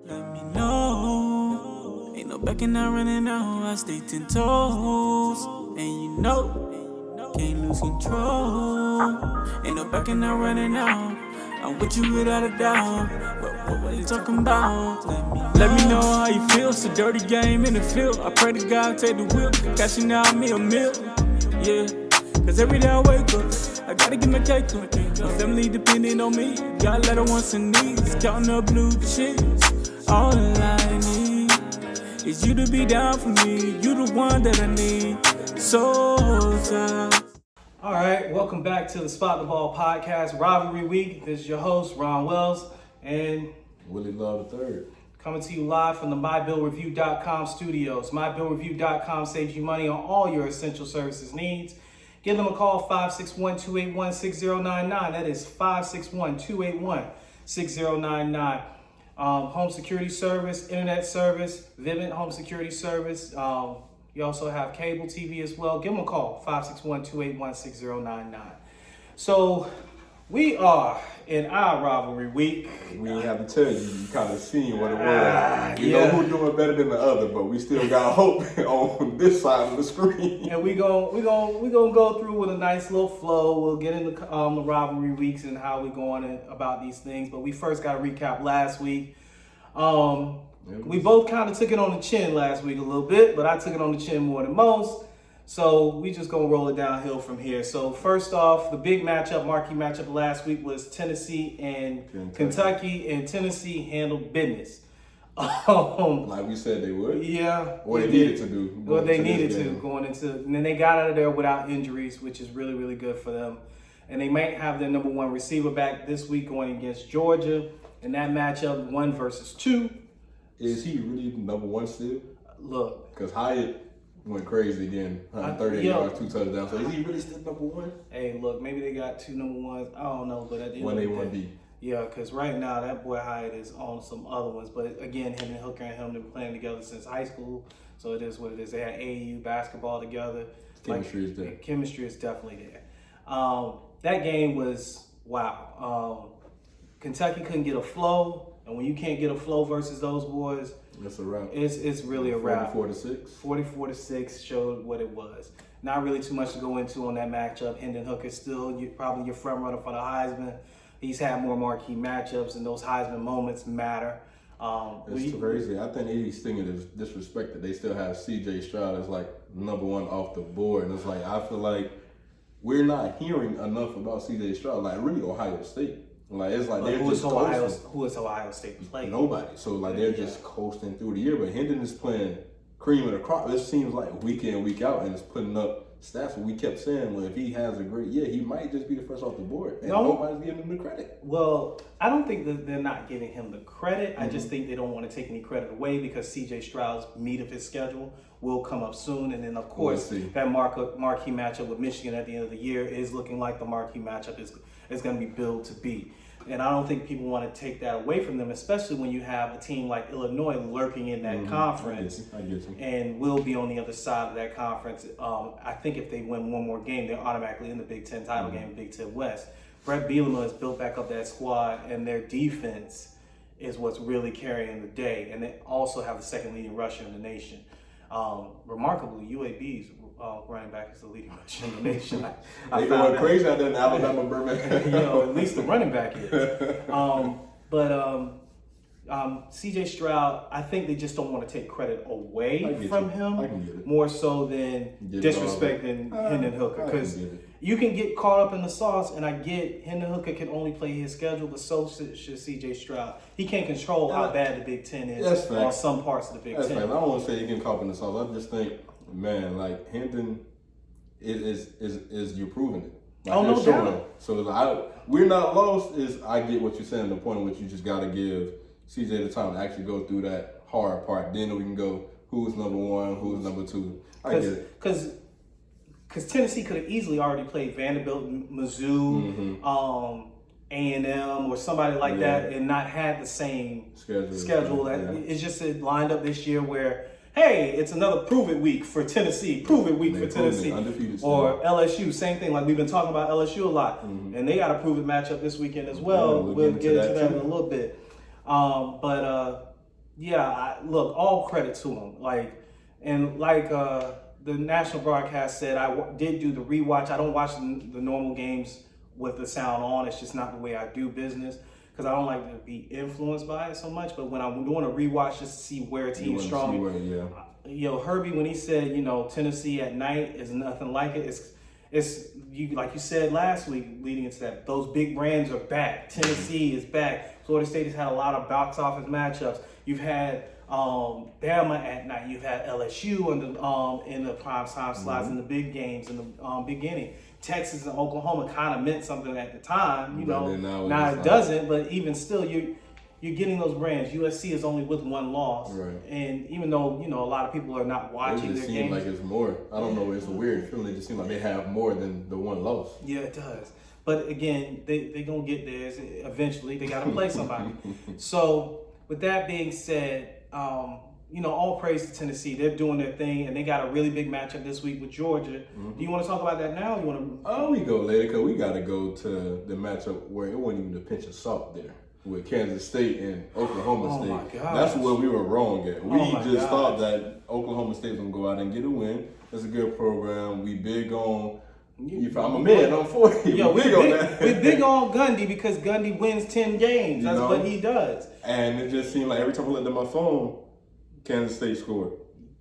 Let me know. Ain't no backing out, running out. I stay 10 toes. And you know, can't lose control. Ain't no backing out, running out. I'm with you without a doubt. What you talking about? Let me know how you feel. It's a dirty game in the field. I pray to God take the wheel. Cashing out me a meal. Yeah. Cause every day I wake up, I gotta get my cake up. My family depending on me. Got a lot of wants and needs. Counting up blue chips. All I need is you to be down for me. You the one that I need. So tired. All right, welcome back to the Spot the Ball podcast, Rivalry Week. This is your host, Ron Wells, and Willie Love III. Coming to you live from the MyBillReview.com studios. MyBillReview.com saves you money on all your essential services needs. Give them a call, 561-281-6099. That is 561-281-6099. Home security service, internet service, Vivint home security service. You also have cable TV as well. Give them a call, 561-281-6099. So we are in our rivalry week. We didn't have to tell you. You kind of seen what it was. You know who's doing better than the other, but we still got hope on this side of the screen. And we gonna go through with a nice little flow. We'll get into the rivalry weeks and how we're going about these things. But we first got to recap last week. We both kind of took it on the chin last week a little bit, but I took it on the chin more than most. So we just gonna roll it downhill from here. So first off, the big matchup, marquee matchup last week was Tennessee and Kentucky, and Tennessee handled business. Like we said they would. Yeah. What they needed to do. What they needed to going into, and then they got out of there without injuries, which is really, really good for them. And they might have their number one receiver back this week going against Georgia. In that matchup, 1 versus 2. Is he really number one still? Look. Because Hyatt went crazy again, 138 yards, 2 touchdowns. So is he really still number one? Hey, look, maybe they got 2 number ones. I don't know, but at the end One of A, the one day, B. yeah, because right now that boy Hyatt is on some other ones. But again, Hendon Hooker and him have been playing together since high school, so it is what it is. They had AAU basketball together. Chemistry is there. Chemistry is definitely there. That game was wow. Kentucky couldn't get a flow, and when you can't get a flow versus those boys, that's a wrap. It's really a wrap. 44-6. 44-6 showed what it was. Not really too much to go into on that matchup. Hendon Hooker still probably your front runner for the Heisman. He's had more marquee matchups, and those Heisman moments matter. It's crazy. I think Eddie Stinger is disrespected. They still have C.J. Stroud as like number one off the board, and it's like I feel like we're not hearing enough about C.J. Stroud. Like really, Ohio State. Like it's like they're just coasting. Who is Ohio State playing? Nobody. So like they're just coasting through the year. But Hendon is playing cream of the crop. It seems like week in, week out, and it's putting up stats. We kept saying, well, if he has a great year, he might just be the first off the board. And nobody's giving him the credit. Well, I don't think that they're not giving him the credit. Mm-hmm. I just think they don't want to take any credit away because C.J. Stroud's meat of his schedule will come up soon. And then, of course, that marquee matchup with Michigan at the end of the year is looking like the marquee matchup is going to be billed to be. And I don't think people want to take that away from them, especially when you have a team like Illinois lurking in that conference. I get you. And will be on the other side of that conference. I think if they win one more game, they're automatically in the Big Ten title game, Big Ten West. Brett Bielema has built back up that squad, and their defense is what's really carrying the day. And they also have the second leading rusher in the nation. Remarkably, UAB's running back is the leading rusher in the nation. They going crazy out there in Alabama, Birmingham. At least the running back is. C.J. Stroud, I think they just don't want to take credit away from him. I can get it. More so than disrespecting Hendon Hooker. Because you can get caught up in the sauce, and I get Hendon Hooker can only play his schedule, but so should C.J. Stroud. He can't control how bad the Big Ten is on some parts of the Big Ten. I don't want to say he can caught up in the sauce. I just think, man, like Hendon is you're proving it. Like, no doubt. So we're not lost. I get what you're saying. The point in which you just got to give CJ the time to actually go through that hard part. Then we can go who's number one, who's number two. I get it. Because Tennessee could have easily already played Vanderbilt, Mizzou, A&M, or somebody like that, and not had the same schedule. It's just lined up this year where, hey, it's another prove it week for Tennessee. Prove it week for Tennessee. Undefeated or LSU, same thing. Like we've been talking about LSU a lot, and they got a prove it matchup this weekend as well. We'll get into that in a little bit. look, all credit to him. Like the national broadcast said, did do the rewatch. I don't watch the normal games with the sound on. It's just not the way I do business because I don't like to be influenced by it so much. But when I'm doing a rewatch just to see where a team's strong, Herbie, when he said, Tennessee at night is nothing like it, it's like you said last week leading into that, those big brands are back. Tennessee is back. Florida State has had a lot of box office matchups. You've had Bama at night. You've had LSU in the prime time slots in the big games in the beginning. Texas and Oklahoma kind of meant something at the time, now it doesn't. But even still, you're getting those brands. USC is only with one loss, right? And even though a lot of people are not watching their games, it seems like it's more. I don't know. It's a weird feeling. It just seems like they have more than the one loss. Yeah, it does. But again, they gonna get there eventually. They got to play somebody. So with that being said, all praise to Tennessee. They're doing their thing, and they got a really big matchup this week with Georgia. Do you want to talk about that now? Or you want to? Oh, we go later because we got to go to the matchup where it wasn't even a pinch of salt there with Kansas State and Oklahoma State. My gosh. That's where we were wrong at. We just thought that Oklahoma State was gonna go out and get a win. It's a good program. We big on. I'm a man. I'm 40. Yo, we're big on Gundy because Gundy wins 10 games. That's what he does. And it just seemed like every time I looked at my phone, Kansas State scored.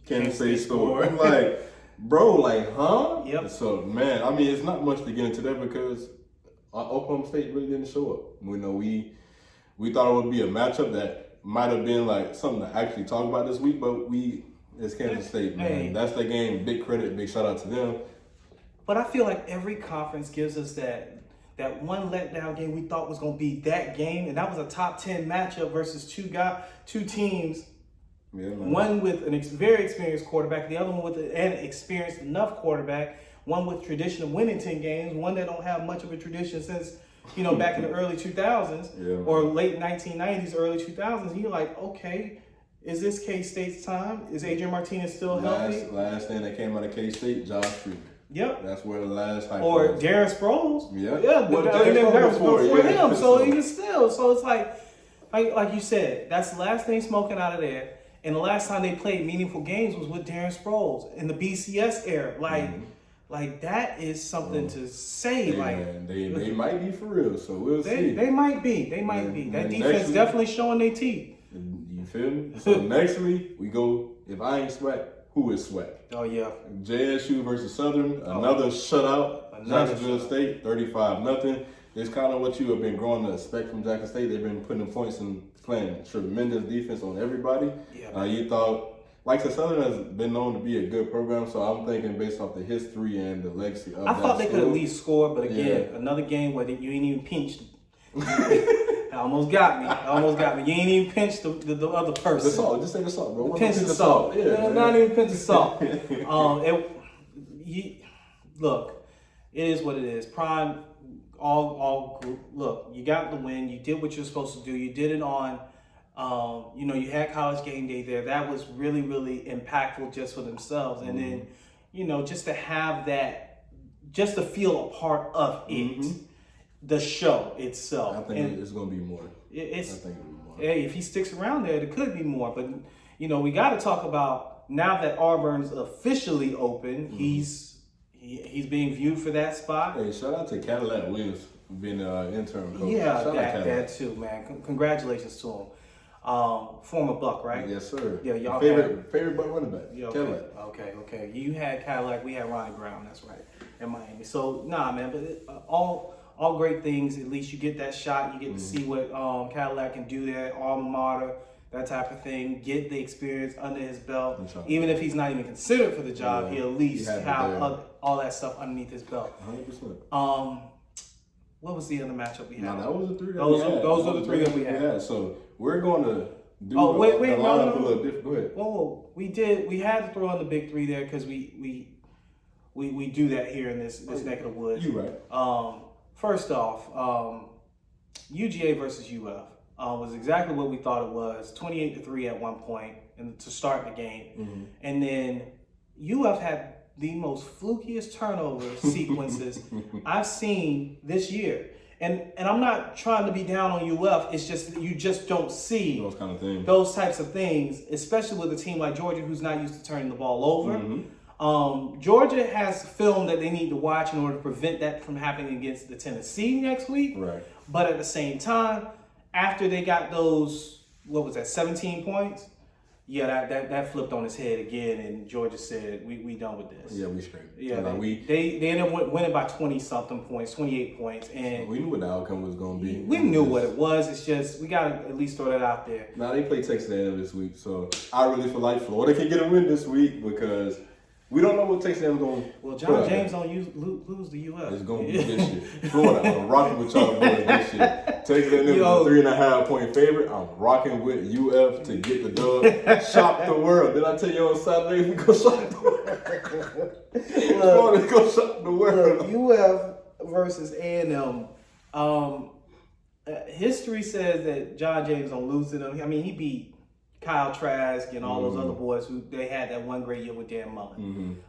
Kansas State scored. I'm like, bro, huh? Yep. So, man, I mean, it's not much to get into that because Oklahoma State really didn't show up. We thought it would be a matchup that might have been like something to actually talk about this week, but it's Kansas State, man. Hey. That's their game. Big credit, big shout out to them. But I feel like every conference gives us that one letdown game we thought was going to be that game, and that was a top 10 matchup versus two teams. Yeah, one with a very experienced quarterback, the other one with an experienced enough quarterback, one with tradition of winning 10 games, one that don't have much of a tradition since, back in the early 2000s or late 1990s, early 2000s. And you're like, okay, is this K-State's time? Is Adrian Martinez still healthy? Last thing that came out of K-State, Josh Freeman. Yep. That's where the last hype or was. Darren Sproles. Yeah. Yeah. Well, Darren before him. So even still. So it's like you said, that's the last thing smoking out of there. And the last time they played meaningful games was with Darren Sproles in the BCS era. Like that is something to say. They might be for real. So we'll see. They might be. That defense definitely showing their teeth. You feel me? So next week we go. If I ain't Swag, who is Swag? Oh yeah. JSU versus Southern, another shutout. Jacksonville State, 35-0. It's kind of what you have been growing to expect from Jackson State. They've been putting points and playing tremendous defense on everybody. Yeah, you thought, like the Southern has been known to be a good program, so I'm thinking based off the history and the legacy of I thought they could at least score, but again, another game where you ain't even pinched. Almost got me. You ain't even pinched the other person. The salt. Just say the salt, bro. Pinch the salt. Yeah, not even pinch the salt. Look, it is what it is. Prime, all group. Look, you got the win. You did what you're supposed to do. You did it on, you had College Game Day there. That was really, really impactful just for themselves. And then, just to have that, just to feel a part of it. The show itself. I think it's going to be more. I think it'll be more. Hey, if he sticks around there, it could be more. But, we got to talk about now that Auburn's officially open, he's being viewed for that spot. Hey, shout out to Cadillac Williams being an intern coach. Yeah, that too, man. Congratulations to him. Former Buck, right? Yes, sir. Yeah, y'all favorite Buck running back. Yeah, Cadillac. Okay. You had Cadillac, we had Ronnie Brown. That's right, in Miami. So, man, but all great things. At least you get that shot. You get to see what Cadillac can do there, alma mater, that type of thing. Get the experience under his belt. Even if he's not even considered for the job, he'll at least have all that stuff underneath his belt. 100%. What was the other matchup we had? No, that was the three that we had. Those are the three that we had. So we're going to do wait, the lineup a little different. Go ahead. Whoa. We had to throw in the big three there because we do that here in this neck of the woods. You right. First off, UGA versus UF was exactly what we thought it was, 28-3 at one point to start the game. And then UF had the most flukiest turnover sequences I've seen this year. And I'm not trying to be down on UF. It's just that you just don't see those kind of things, those types of things, especially with a team like Georgia who's not used to turning the ball over. Georgia has film that they need to watch in order to prevent that from happening against the Tennessee next week. Right. But at the same time, after they got those, 17 points? Yeah, that flipped on its head again, and Georgia said, "We done with this." Yeah, we straight. Yeah, like they ended up winning by 20-something points, 28 points, and we knew what the outcome was going to be. We knew what it was. It's just we gotta at least throw that out there. Now they play Texas A&M this week, so I really feel like Florida can get a win this week because we don't know what Texas A&M is going to. Well, John James don't lose the UF. It's going to be this year. Florida, I'm rocking with y'all boys this year. Texas A&M is a 3.5 point favorite. I'm rocking with UF to get the dub. Shock the world. Did I tell you on Saturday we go shock the world? Florida's go shock the world. UF versus A&M. History says that John James don't lose to them. I mean, he beat Kyle Trask and all those other boys who they had that one great year with Dan Mullen.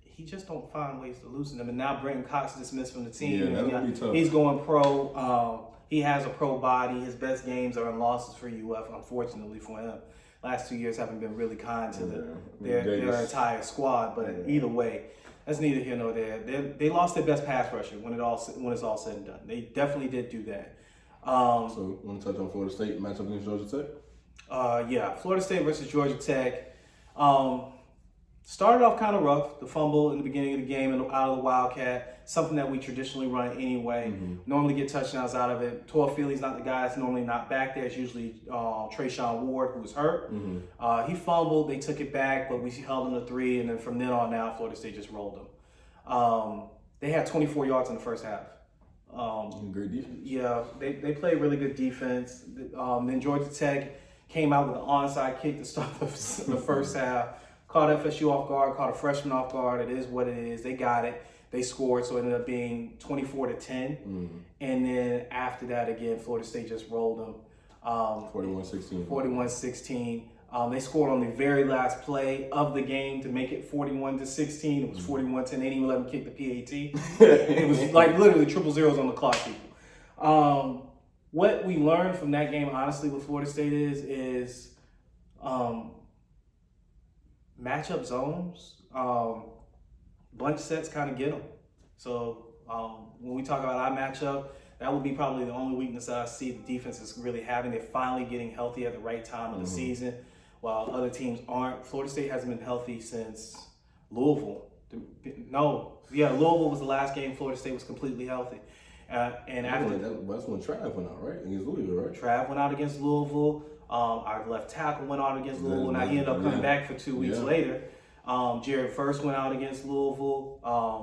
He just don't find ways to loosen them. And now Brenton Cox dismissed from the team. Yeah, that'll be tough. He's going pro. He has a pro body. His best games are in losses for UF, unfortunately for him. Last 2 years haven't been really kind to their entire squad. But either way, that's neither here nor there. They lost their best pass rusher when it's all said and done. They definitely did do that. So, want to touch on Florida State matchup against Georgia Tech? Yeah, Florida State versus Georgia Tech. Started off kind of rough. The fumble in the beginning of the game out of the Wildcat, something that we traditionally run anyway. Normally get touchdowns out of it. Toafili's not the guy that's normally not back there. It's usually Trayshawn Ward, who was hurt. He fumbled. They took it back, but we held him to 3, and then from then on out, Florida State just rolled them. They had 24 yards in the first half. Great defense. Yeah, they played really good defense. Then Georgia Tech came out with an onside kick to start the first half. Caught FSU off guard, caught a freshman off guard. It is what it is. They got it. They scored, so it ended up being 24-10. And then after that, again, Florida State just rolled them. 41-16. 41-16. They scored on the very last play of the game to make it 41-16. It was 41-10. They didn't even let them kick the PAT. It was like literally triple zeros on the clock, people. What we learned from that game, honestly, with Florida State is matchup zones. Bunch sets kind of get them. So when we talk about our matchup, that would be probably the only weakness that I see the defense is really having. They're finally getting healthy at the right time of the season, while other teams aren't. Florida State hasn't been healthy since Louisville. Louisville was the last game Florida State was completely healthy. And after that's when Trav went out, right? Against Louisville, right? Trav went out against Louisville. Our left tackle went out against Louisville. Now he ended up coming back for 2 weeks later. Jared First went out against Louisville.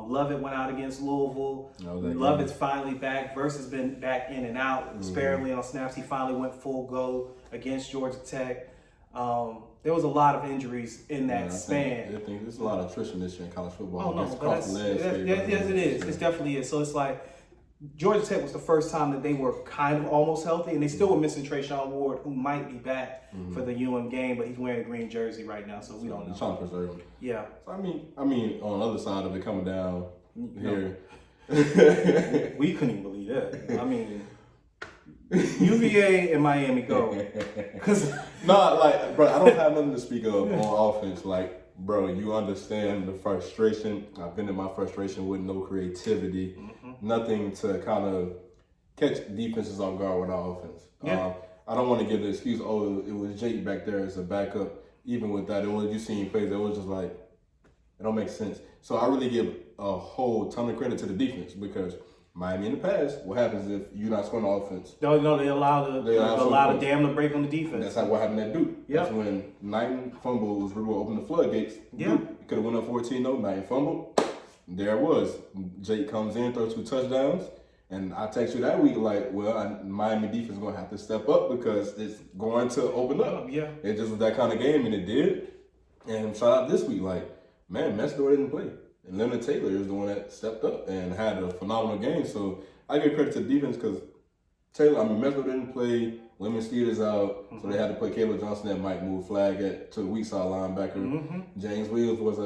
Lovett went out against Louisville. Lovett's finally back. Verse has been back in and out sparingly on snaps. He finally went full go against Georgia Tech. There was a lot of injuries in that span. I think there's a lot of attrition this year in college football. Oh, no, but yes, it is. It definitely is. So it's like Georgia Tech was the first time that they were kind of almost healthy, and they still were missing Trayshawn Ward, who might be back for the UM game, but he's wearing a green jersey right now, so we don't know. Trying to preserve him. Yeah. So I mean, on the other side of it, coming down here, we couldn't even believe that. I mean, UVA and Miami go. Bro, I don't have nothing to speak of on offense. Like, bro, you understand the frustration. I've been in my frustration with no creativity, nothing to kind of catch defenses off guard with our offense. Yeah. I don't want to give the excuse, oh, it was Jake back there as a backup. Even with that, you seen plays that was just like, it don't make sense. So I really give a whole ton of credit to the defense because Miami in the past, what happens if you're not scoring offense? No, they allow the dam to break on the defense. That's what happened at Duke. Yep. That's when Knighton fumbles, really opened the floodgates. Yeah. Duke could have went up 14-0, Knighton fumbled. There it was. Jake comes in, throws 2 touchdowns. And I text you that week like, Miami defense is going to have to step up because it's going to open up. Yeah. It just was that kind of game, and it did. And shout out this week, Mesdor didn't play. And Leonard Taylor is the one that stepped up and had a phenomenal game. So I give credit to the defense because Mesdor didn't play. Lemon Steed is out, so they had to put Caleb Johnson and Mike Moore Flag to the weak side linebacker. James Williams was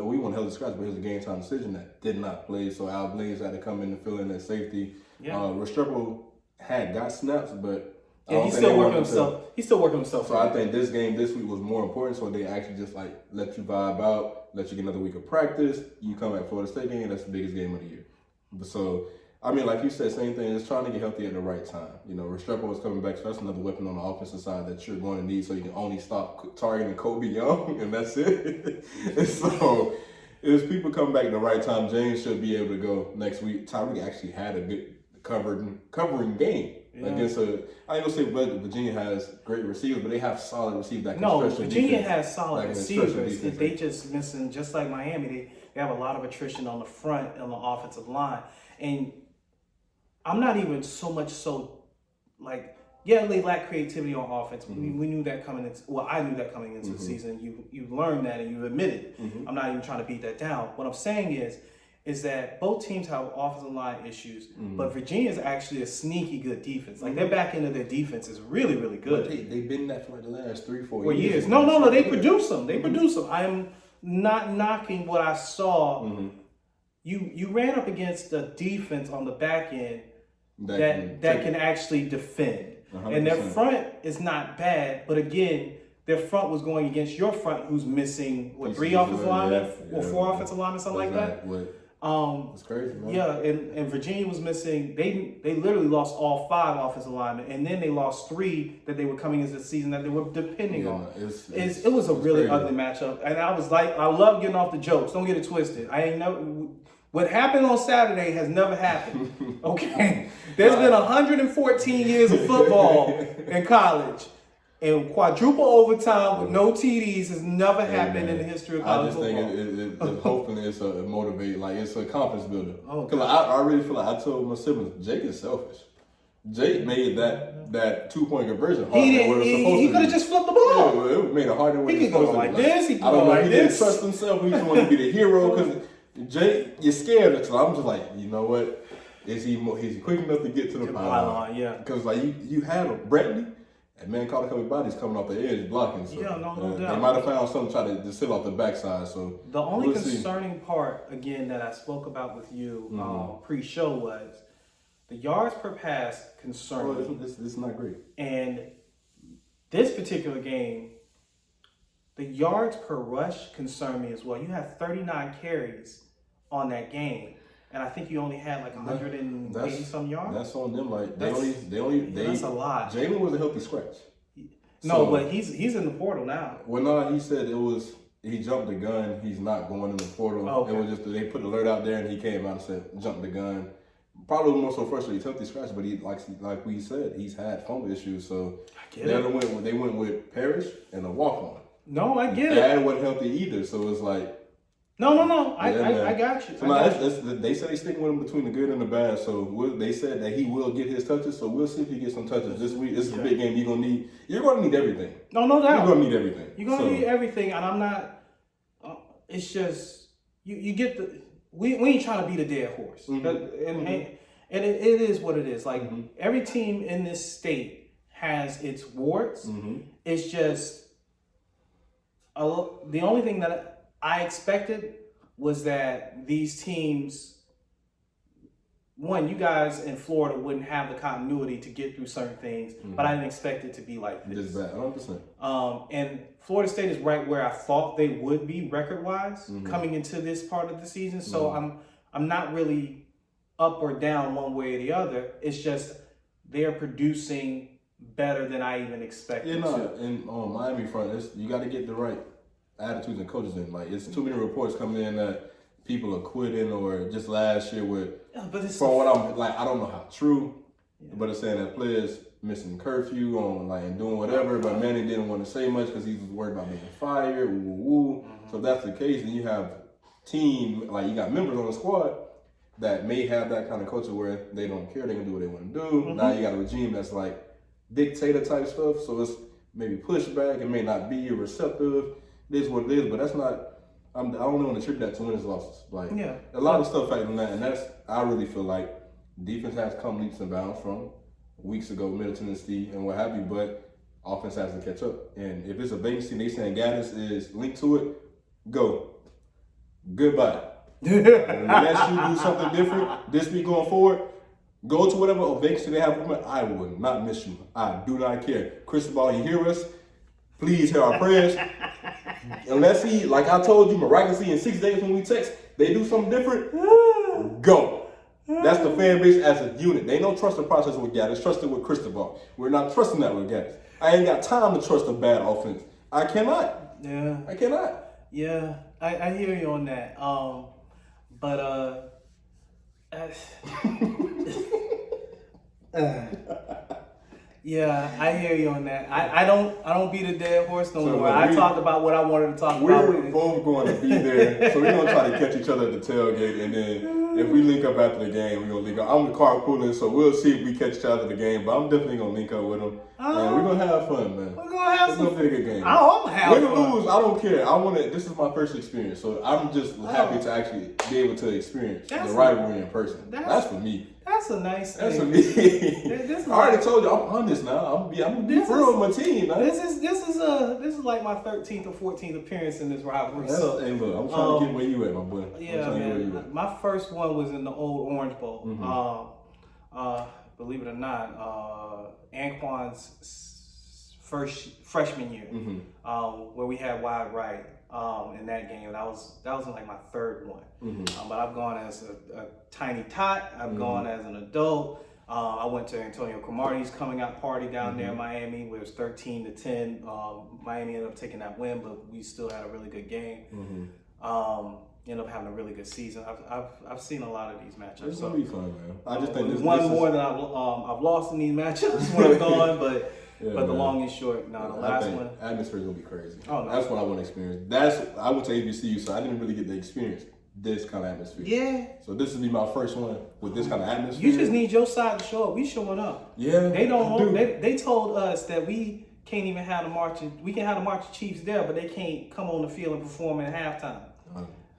we want healthy scratch, but it was a game time decision that did not play. So Al Blaze had to come in and fill in at safety. Yeah. Restrepo had got snaps, but he's still working himself. He's still working himself. So I think this game this week was more important. So they actually just like let you vibe out, let you get another week of practice. You come at Florida State game, that's the biggest game of the year. So I mean, like you said, same thing. Just trying to get healthy at the right time. You know, Restrepo is coming back, so that's another weapon on the offensive side that you're going to need. So you can only stop targeting Kobe Young, and that's it. And so if people come back at the right time, James should be able to go next week. Tyreek actually had a good covering game against a. I ain't gonna say Virginia has great receivers, but they have solid receivers that can stretch the Virginia defense. has solid receivers. Defense. They just missing, just like Miami. They have a lot of attrition on the front on the offensive line, and I'm not even so much so like, yeah, they lack creativity on offense. We knew that coming into, well, I knew that coming into the season. You learned that and you admitted it. I'm not even trying to beat that down. What I'm saying is that both teams have offensive line issues, but Virginia is actually a sneaky good defense. Like their back end of their defense is really, really good. They've been that for like the last 3-4 years. No, they produce them. They produce them. I am not knocking what I saw. You ran up against a defense on the back end that can actually defend. 100%. And their front is not bad, but again, their front was going against your front, who's missing three offensive linemen or four offensive linemen, something like that. It's crazy, man. Yeah, and Virginia was missing. They literally lost all 5 offensive linemen, and then they lost 3 that they were coming into the season that they were depending on. It was a really ugly matchup, and I was like, I love getting off the jokes. Don't get it twisted. What happened on Saturday has never happened. Okay, there's been 114 years of football in college. And quadruple overtime with no TDs has never happened in the history of college football. I just think it hopefully it's a motivate, like it's a confidence builder. Because I really feel like I told my siblings, Jake is selfish. Jake made that 2-point conversion harder than what it was supposed to be. He could have just flipped the ball. Yeah, it made it harder than what it was supposed to be. He could go like this. He could go like this. He didn't trust himself. He just wanted to be the hero. Because Jake, you're scared. So I'm just like, you know what? Is he quick enough to get to the pylon? Yeah. Because like you had a Bradley. And man caught a couple bodies coming off the edge blocking. So, no doubt. They might have found something to try to sit off the backside. So the only concerning part, again, that I spoke about with you pre-show was the yards per pass concerned me. This is not great. And this particular game, the yards per rush concerned me as well. You had 39 carries on that game. And I think you only had like 180 some yards. That's on them. Like that's a lot. Jalen was a healthy scratch. No, but he's in the portal now. Well, no, he said he jumped the gun. He's not going in the portal. Okay. It was just they put the alert out there and he came out and said jump the gun. Probably more so frustrated. He's healthy scratch, but he like we said, he's had fumble issues. So they went with Parrish and a walk on. No, I get it. Dad wasn't healthy either, so it's like. No. I got you. They say they sticking with him between the good and the bad. So they said that he will get his touches. So we'll see if he gets some touches this week. This is a big game. You're gonna need everything. No doubt. You're gonna need everything. You're gonna need everything, and I'm not. It's just you get the. We ain't trying to beat a dead horse, and it is what it is. Like every team in this state has its warts. It's just the only thing that I expected was that these teams, one, you guys in Florida wouldn't have the continuity to get through certain things, but I didn't expect it to be like this. This bad, 100%. And Florida State is right where I thought they would be record-wise coming into this part of the season. So I'm not really up or down one way or the other. It's just they're producing better than I even expected. And on Miami front, you got to get the right attitudes and coaches in. Like it's too many reports coming in that people are quitting or just last year with. Yeah, but it's from what I'm like, I don't know how true, but it's saying that players missing curfew on like and doing whatever. But Manny didn't want to say much because he was worried about being fired. So if that's the case, then you have team like you got members on the squad that may have that kind of culture where they don't care, they can do what they want to do. Now you got a regime that's like dictator type stuff, so it's maybe pushback. It may not be receptive. It is what it is, but that's not. I don't want to attribute that to wins losses. Like a lot of stuff factoring that, and I really feel like defense has come leaps and bounds from weeks ago, Middle Tennessee and what have you, but offense has to catch up. And if it's a vacancy and they saying Gaddis is linked to it, go. Goodbye. Unless you do something different this week going forward, go to whatever vacancy they have. I will not miss you. I do not care. Cristobal, you hear us? Please hear our prayers. Unless he, like I told you, miraculously in 6 days when we text, they do something different, go. That's the fan base as a unit. They don't trust the process with Gaddis. Trust it with Cristobal. We're not trusting that with Gaddis. I ain't got time to trust a bad offense. I cannot. Yeah. I cannot. Yeah. I hear you on that. Yeah, I hear you on that. I don't beat a dead horse no more. I talked about what I wanted to talk about. We're both going to be there, so we're gonna try to catch each other at the tailgate, and then if we link up after the game, we're gonna link up. I'm carpooling, so we'll see if we catch each other at the game. But I'm definitely gonna link up with them, and we're gonna have fun, man. We're gonna have some. It's gonna be a good game. I'm having fun. Win or lose, I don't care. I want to. This is my first experience, so I'm just happy to actually be able to experience the rivalry in person. That's for me. That's a nice thing. That's for me. I already told you I'm on this now. I'm gonna be real with my team. Man. This is like my 13th or 14th appearance in this rivalry. Hey, look, I'm trying to get where you at, my boy. Yeah, man. My first one was in the old Orange Bowl. Mm-hmm. Believe it or not, Anquan's first freshman year, where we had wide right in that game. That was in like my third one. Mm-hmm. But I've gone as a tiny tot. I've gone as an adult. I went to Antonio Cromartie's coming out party down there in Miami, where it was 13-10. Miami ended up taking that win, but we still had a really good game. Ended up having a really good season. I've seen a lot of these matchups. It's gonna be fun, man. I just think this more than I've lost in these matchups when I've gone, but. Yeah, but the long and short, the last one. Atmosphere is gonna be crazy. Oh, no. That's what I want to experience. I went to HBCU, so I didn't really get to experience this kind of atmosphere. Yeah. So this will be my first one with this kind of atmosphere. You just need your side to show up. We showing up. Yeah. They don't. They told us that we can't even have the marching. We can have the marching chiefs there, but they can't come on the field and perform at halftime.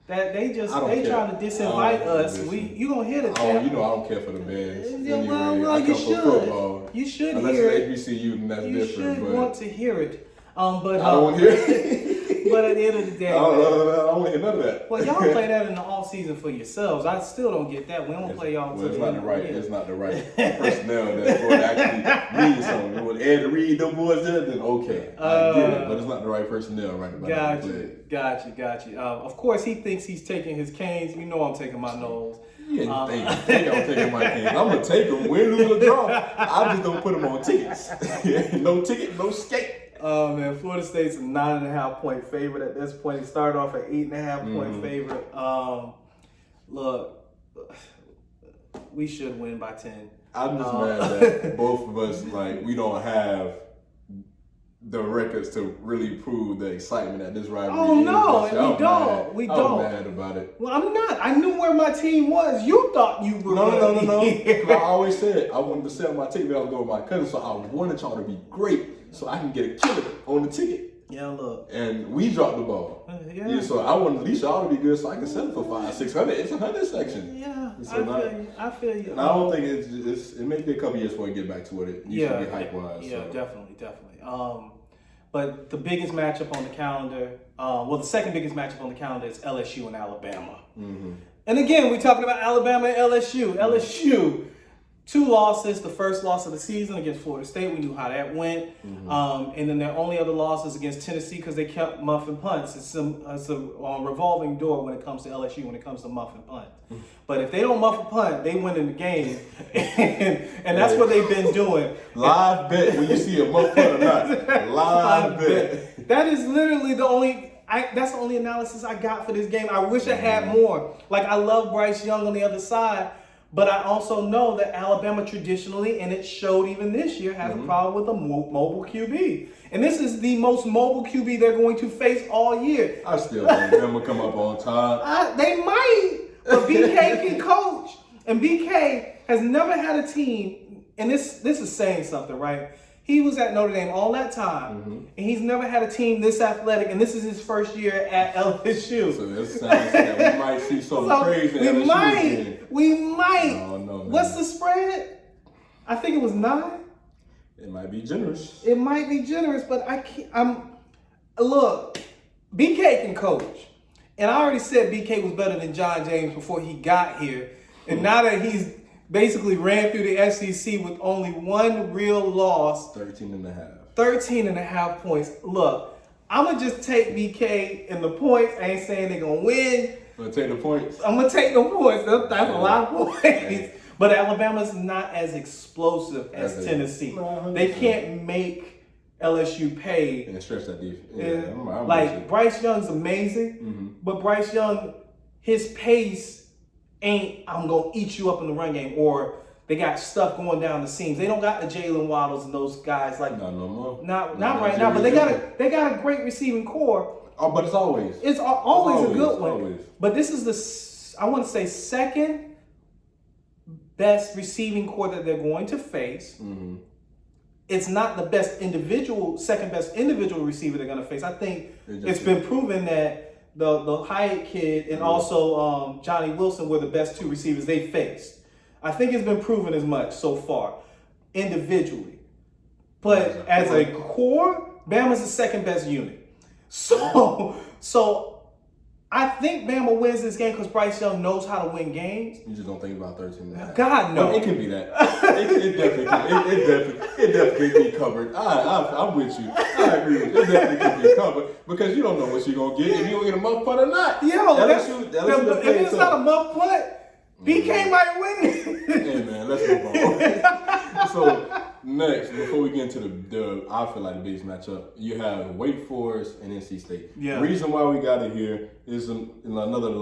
That they trying to disinvite us. You gonna hear the chant. You know I don't care for the bands. Well, you should. You should hear it. Unless it's HBCU, then that's different. You should want to hear it. But I don't want to hear it. But at the end of the day, I don't want to hear none of that. Well, y'all play that in the off season for yourselves. I still don't get that. We don't play y'all. Well, it's not the right personnel that for it actually means something. When Ed Reed, them boys there, then okay, I get it. But it's not the right personnel right about that. Got you. Of course, he thinks he's taking his canes. You know I'm taking my nose. Yeah, think I'm taking my canes. I'm gonna take them, win, lose, or draw. I just don't put them on tickets. No ticket, no skate. Oh man, Florida State's a 9.5 point favorite at this point. It started off at 8.5 point favorite. Look, we should win by 10. I'm just mad that both of us we don't have the records to really prove the excitement that this rivalry is. Oh no, and we don't. I'm mad about it. Well, I'm not. I knew where my team was. You thought you were. No. I always said I wanted to sell my ticket. I was going with my cousin, so I wanted y'all to be great, so I can get a killer on the ticket. Yeah, look. And we dropped the ball. Yeah. So I wanted at least y'all to be good, so I can sell it for $500-$600. It's a 100 section. Yeah. So I feel you. And I don't think it may be a couple years before we get back to what it used to be hype wise. Yeah, so. Definitely. But the biggest matchup on the calendar, the second biggest matchup on the calendar is LSU and Alabama. Mm-hmm. And again, we're talking about Alabama and LSU. LSU, 2 losses. The first loss of the season against Florida State. We knew how that went. Mm-hmm. And then their only other losses against Tennessee because they kept muffing punts. It's a revolving door when it comes to LSU, when it comes to muffing punt. Mm-hmm. But if they don't muff a punt, they win in the game. and that's what they've been doing. Live bet when you see a muff punt or not. Live bet. That is literally the only... that's the only analysis I got for this game. I wish I had more. I love Bryce Young on the other side, but I also know that Alabama traditionally, and it showed even this year, has a problem with a mobile QB. And this is the most mobile QB they're going to face all year. I still think them will come up on top. They might, but BK can coach. And BK has never had a team, and this is saying something, right? He was at Notre Dame all that time, and he's never had a team this athletic, and this is his first year at LSU. So this sounds that we might see something crazy. We might. No, What's the spread? I think it was 9. It might be generous. It might be generous, but I can't. Look, BK can coach. And I already said BK was better than John James before he got here. And now that he's basically ran through the SEC with only one real loss. 13.5 points. Look, I'm going to just take BK and the points. I ain't saying they're going to win. I'm going to take the points. I'm going to take the points. That's a lot of points. Yeah. But Alabama's not as explosive as Tennessee. No, they can't make LSU pay. And stretch that defense. Yeah, I'm like, Bryce Young's amazing, but Bryce Young, his pace ain't, I'm going to eat you up in the run game, or they got stuff going down the seams. They don't got the Jalen Waddles and those guys like no more. Not right now, but they got a great receiving core. Oh, but it's always a good one. Always. But this is I want to say, second best receiving core that they're going to face. Mm-hmm. It's not the second best individual receiver they're going to face. I think it's been proven that the Hyatt kid and also Johnny Wilson were the best 2 receivers they faced. I think it's been proven as much so far, individually. But as a core, Bama's the second best unit. So I think Bama wins this game because Bryce Young knows how to win games. You just don't think about 13.5. God, no. It can be that. It definitely can be covered. I'm with you. I agree with you. It definitely can be covered because you don't know what you're going to get, if you're going to get a muff putt or not. If it's not a muff putt, BK might win. Hey, man, let's move on. So, next, before we get into the I feel like the biggest matchup, you have Wake Forest and NC State. Yeah. The reason why we got it here is another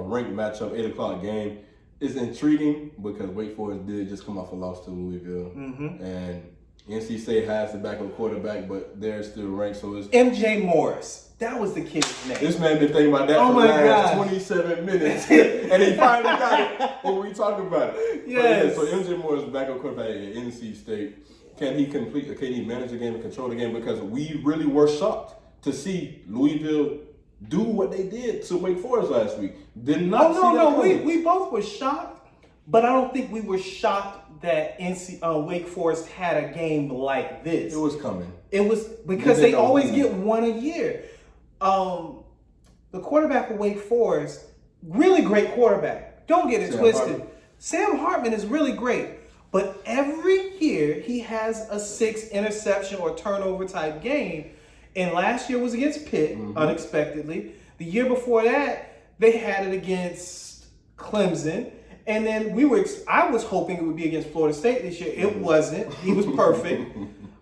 ranked matchup, 8 o'clock game. It's intriguing because Wake Forest did just come off a loss to Louisville. Mm-hmm. And NC State has the backup quarterback, but they're still ranked. So it's MJ Morris. That was the kid's name. This man been thinking about that for the last 27 minutes. And he finally got it when we talking about it. Yes. So MJ Morris, backup quarterback at NC State. Can he manage the game and control the game? Because we really were shocked to see Louisville do what they did to Wake Forest last week. Did not see that coming. We both were shocked, but I don't think we were shocked that Wake Forest had a game like this. It was coming. It was because they always get one a year. The quarterback for Wake Forest, really great quarterback. Don't get it twisted. Sam Hartman is really great. But every year he has a 6 interception or turnover type game. And last year was against Pitt, unexpectedly. The year before that, they had it against Clemson. And then I was hoping it would be against Florida State this year. It wasn't. He was perfect.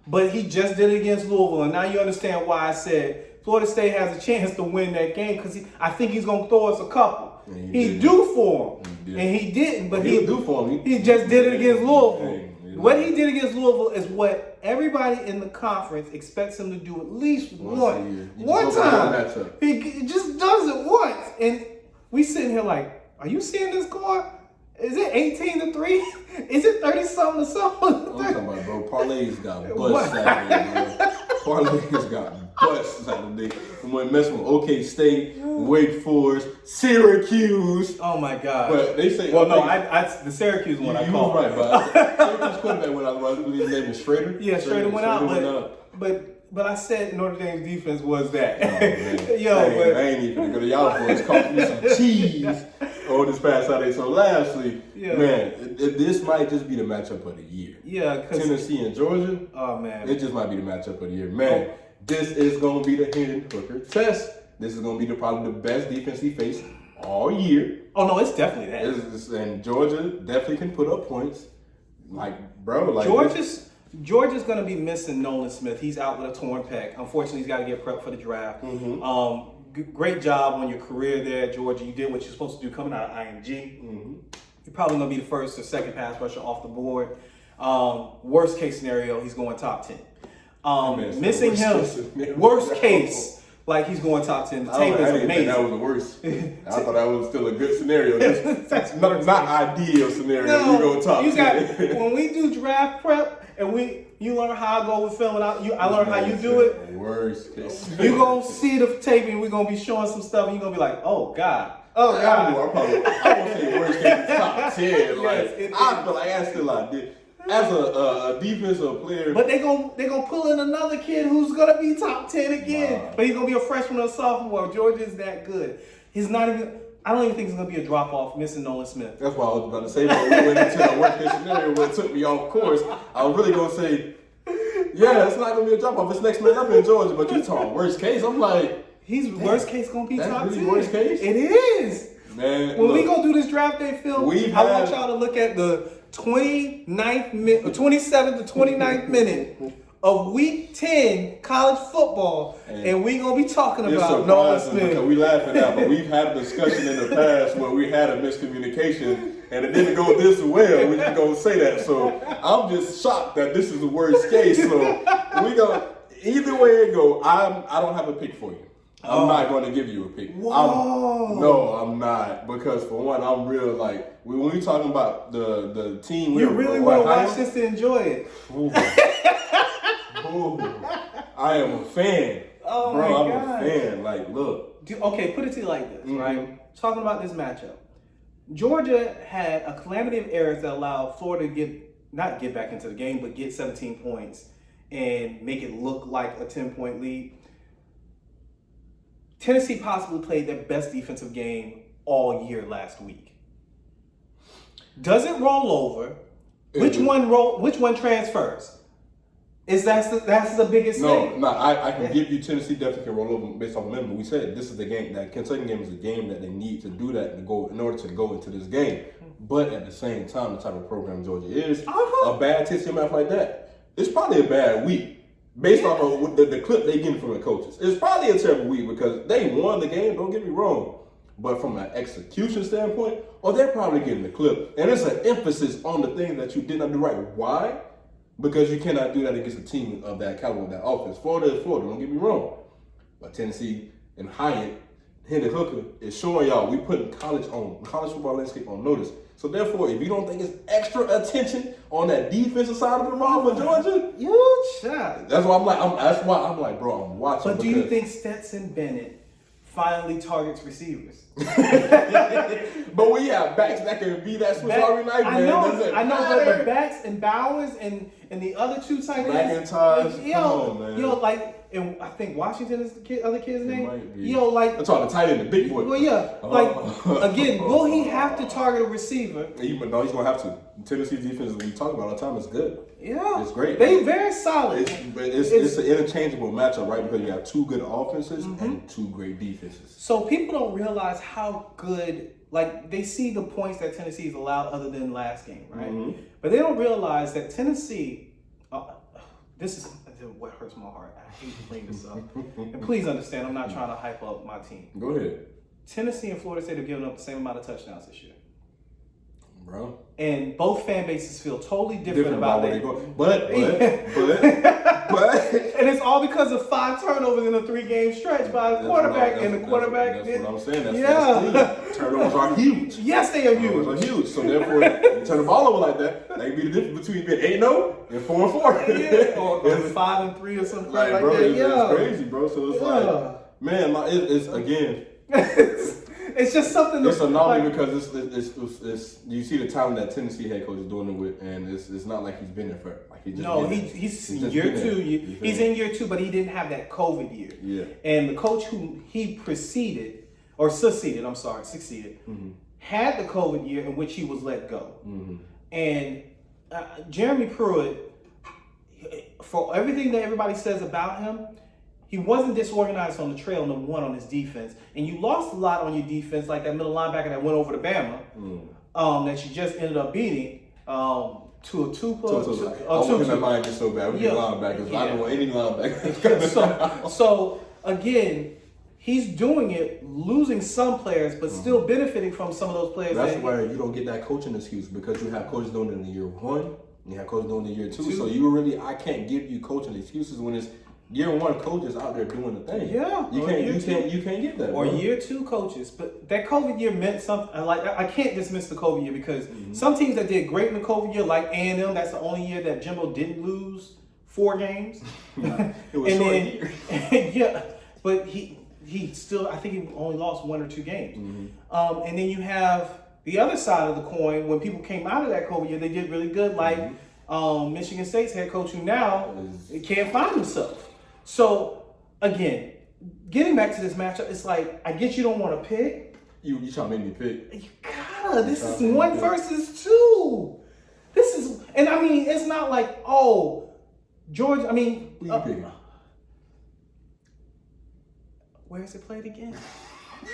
But he just did it against Louisville. And now you understand why I said Florida State has a chance to win that game, because I think he's going to throw us a couple. He's due for him. And he didn't, but he do for him. He just did it against Louisville. What he did against Louisville is what everybody in the conference expects him to do at least one time. He just does it once. And we sitting here like, are you seeing this score? Is it 18-3? Is it 30-something to something? I'm talking about, bro. Parlays got bust Saturday, bro. Parlays got bust Saturday. We went messing with OK State, Wake Forest, Syracuse. Oh my God! But they say, well, no, the Syracuse one I called. You was right, but Syracuse quarterback when I believe his name was Schrader. Yeah, Schrader went out, but I said Notre Dame's defense was that. Oh, I ain't even gonna go to y'all boys. Cost me some cheese on this past Saturday. So lastly, man, this might just be the matchup of the year. Yeah, Tennessee and Georgia. Oh man, it just might be the matchup of the year, man. This is gonna be the Hendon Hooker test. This is gonna be probably the best defense he faced all year. Oh no, it's definitely that. And Georgia definitely can put up points. Georgia's going to be missing Nolan Smith. He's out with a torn pec. Unfortunately, he's got to get prepped for the draft. Mm-hmm. Great job on your career there at Georgia. You did what you're supposed to do coming out of IMG. Mm-hmm. You're probably going to be the first or second pass rusher off the board. Worst case scenario, he's going top 10. Missing him, worst case, like he's going top 10. The tape is amazing. Think that was the worst. I thought that was still a good scenario. That's not ideal scenario. No, we go top 10. When we do draft prep and you learn how I go with film and I learn how you do it. Worst case. You're going to see the tape and we're going to be showing some stuff and you're going to be like, oh God. Oh God. I won't say worst case top 10. Like, I feel like that's still ideal. as a defensive player. But they gonna pull in another kid who's gonna be top 10 again. Nah. But he's gonna be a freshman or a sophomore. Georgia is that good. He's not even. I don't even think it's gonna be a drop off missing Nolan Smith. That's what I was about to say. But we went into the worst case scenario where it took me off course. I was really gonna say, yeah, it's not gonna be a drop off. It's next man up in Georgia. But you talking worst case? I'm like, He's worst case gonna be that's top really 10. worst case? It is. man. When look, we go do this draft day film, I want y'all to look at the 27th to 29th minute of week 10 college football, and we gonna be talking it's about Nolan surprising because Smith. we laughing now, but we've had a discussion in the past where we had a miscommunication and it didn't go this well. We just gonna say that. So I'm just shocked that this is the worst case. So we go either way it go. I don't have a pick for you. I'm not going to give you a pick. Whoa. I'm not, because for one, I'm real like when we talking about the team. You really want to watch this to enjoy it. Ooh. Ooh. I am a fan. Oh Bro, my I'm God. a fan. Like, look. Okay, put it to you like this, right? Talking about this matchup. Georgia had a calamity of errors that allowed Florida to not get back into the game, but get 17 points and make it look like a 10-point lead. Tennessee possibly played their best defensive game all year last week. Does it roll over? Which one transfers? That's the biggest thing. No, I can give you Tennessee definitely can roll over based off momentum. We said this is the game, that Kentucky game is a game that they need to do that in order to go into this game. But at the same time, the type of program Georgia is, a bad taste in your mouth like that, it's probably a bad week. Based off of the clip they getting from the coaches. It's probably a terrible week because they won the game, don't get me wrong. But from an execution standpoint, they're probably getting the clip. And it's an emphasis on the things that you did not do right. Why? Because you cannot do that against a team of that caliber, of that offense. Florida is Florida, don't get me wrong. But Tennessee and Hyatt, Hendon Hooker, is showing y'all we putting college football landscape on notice. So therefore, if you don't think it's extra attention on that defensive side of the ball for Georgia, you shot. that's why I'm like, bro, I'm watching. But do you think Stetson Bennett finally targets receivers? But we have backs that can be that Swiss Army knife, man. I know, but the backs and Bowers and the other two tight ends. McIntosh, come on, man. And I think Washington is the other kid's name. Might be. I'm talking tight end, the big boy. Well, yeah. Again, will he have to target a receiver? No, he's gonna have to. Tennessee's defense, we talk about all the time, is good. Yeah, it's great. They very solid. It's an interchangeable matchup, right? Because you have two good offenses and two great defenses. So people don't realize how good. Like, they see the points that Tennessee's allowed other than last game, right? Mm-hmm. But they don't realize that Tennessee, this is what hurts my heart. I hate to bring this up. And please understand, I'm not trying to hype up my team. Go ahead. Tennessee and Florida State have given up the same amount of touchdowns this year. Bro. And both fan bases feel totally different about where that. they go. But. And it's all because of 5 turnovers in a 3-game stretch by the quarterback. And the quarterback That's what I'm saying. That's turnovers are huge. Yes, they are huge. Turnovers are huge. So therefore, you turn the ball over like that, that can be the difference between being 8-0 and 4-4. Or 5-3 or something like bro, that. It's crazy, bro. So it's like, man, it's again. It's just something. It's anomaly because it's you see the talent that Tennessee head coach is doing it with, and it's not like he's been there for like he just he's year 2. He's in year 2, but he didn't have that COVID year. Yeah. And the coach who he succeeded, had the COVID year in which he was let go. Mm-hmm. And Jeremy Pruitt, for everything that everybody says about him, he wasn't disorganized on the trail, number one, on his defense. And you lost a lot on your defense, like that middle linebacker that went over to Bama, that you just ended up beating to a two-plus. I want him to mind just so bad. We get linebackers. I don't want any linebackers. So, again, he's doing it, losing some players, but still benefiting from some of those players. That's where you don't get that coaching excuse, because you have coaches doing it in year 1, and you have coaches doing it in year 2. So I can't give you coaching excuses when it's year 1 coaches out there doing the thing. Yeah, you can't get that. Or bro. year 2 coaches, but that COVID year meant something. Like, I can't dismiss the COVID year because some teams that did great in the COVID year, like A&M, that's the only year that Jimbo didn't lose 4 games. It was short year. Yeah, but he still, I think he only lost 1 or 2 games. Mm-hmm. And then you have the other side of the coin when people came out of that COVID year, they did really good. Like Michigan State's head coach, who now can't find himself. So again, getting back to this matchup, it's like I get you don't want to pick. You trying to make me pick? You gotta. This is 1 versus 2. This is, and I mean, it's not like Georgia. I mean, Who you picking? where is it played again?